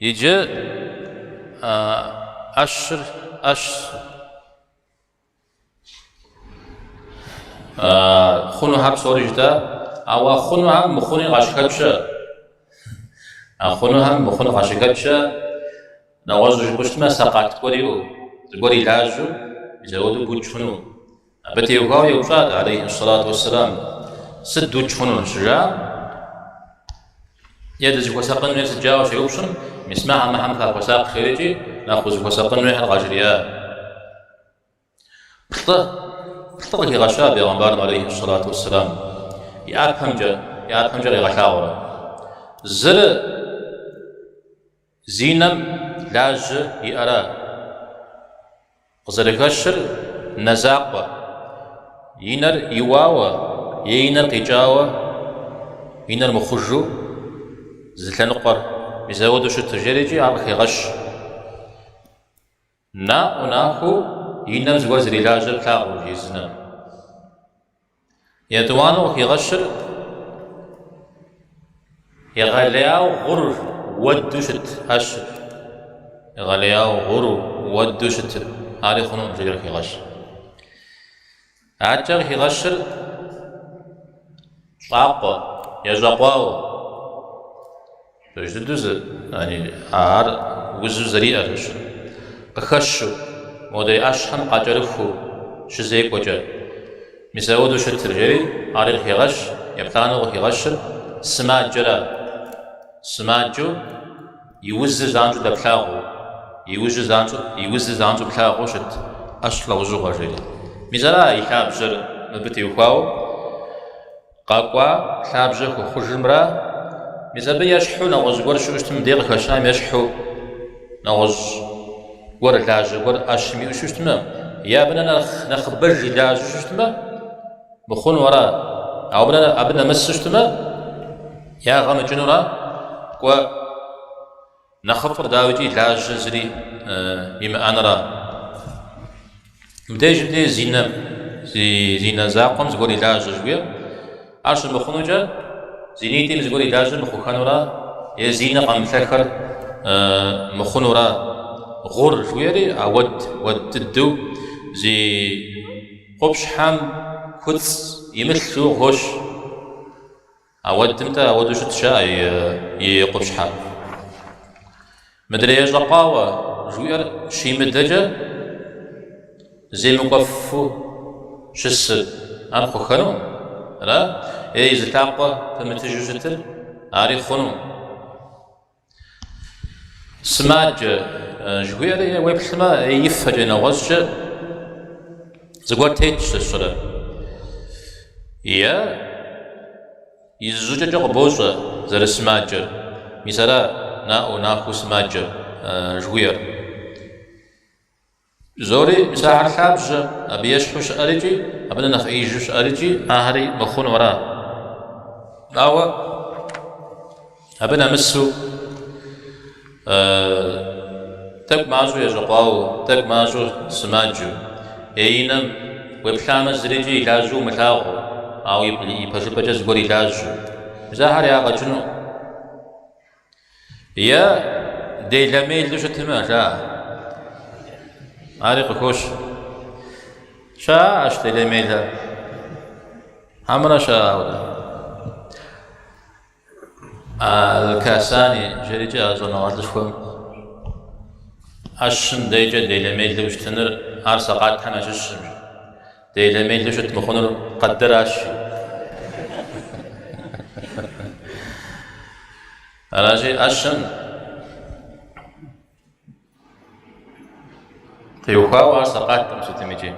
يجي أشر خونو هب سوريجتا أو خونو هم مخوني غاشكاتشا خونو هم مخوني غاشكاتشا نوازو جبشتما ساقات كوريو زغوري لاجو يزودو بوتشونو بتيوغاو يوشاد عليه الصلاة والسلام سدو تشونو شجا يدز وساقن يسجاو شيوشن مسمعها محمد وساق خيرجي ناخذ وساقن الغاجريا بطل غشا بيغمبار عليه الصلاة والسلام يعرف همجا غشاورا زر زينم لاج يأرا قزركشر نزاقوا ينر يواوا ينر قجاوا ينر مخجو زلتنقر يزودو شو تجريجي عرخي غش نا وناخو ينم زوزري لاجر تاغو جيزنا يدوانو خي غشر يغلياو غر ودوشت هشر يغلياو غر ودوشت هاري خنون جير خي غش عجر خي غشر طاقو يزقواو تجدوز يعني عار وزو زريئة قخشو مودي أشحن قاجرفو شزيك وجه مساودو شتر جري عاري الخيغش يبتانو الخيغشر سماجو يوز زانجو دبلاغو يوز زانجو بلاغو شت أشلا وزو غجري مزالا يحاب جر نبتي وخاو قاقوا حاب جر خجمرا مزابا يشحو نغز ور شو اشتم ديغ خشام يشحو نغز ور لاج ور اشمي شو اشتم يا بنا نخبر لاج شو اشتم بخون ورا او بنا ابنا مس اشتم يا غم جنورا و نخفر داوجي لاج زري بما انا را بدي زينة زاقم زغوري لاج جوير عرش بخونجا زينيتي مزغوري لاجن مخوخانورا يزينا قام فكر مخونورا غور جويري ود الدو زي قبش حام كتس يمثلو غوش تمتا اودو شتشا يقبش حام مدري يجلقاوا جوير شي مدجا زي مقفو شس مخوخانو لا إذا تاقوا فمتجوزتر عاري خنو سماج جويري ويبسما يفجنا وزج زغور تيتش الصلاة يا يزوج جغ بوزة زر سماج مثلا ناخو سماج جوير زوري مساحة حابج أبي يشحوش أريجي أبنا نخيجوش أريجي هاري مخون وراه أو أبنا مسو تك ماجو يجقاو تك ماجو سماجو يينم ويبحام زريجي لاجو متاغو أو يبحث بجز غوري لاجو زهر يا غجنو يا دي لميل دوش تما جا عارق خوش شا أشتي لميلها همنا شا ولا الكاساني جريجي أظن وادلشكم أشن ديجا ديلميل دوش تنر أرسقات حنا ششم ديلميل دوش تمخونر قدر أشي أراجي أشن تيوخاو أرسقات تمسو تميجي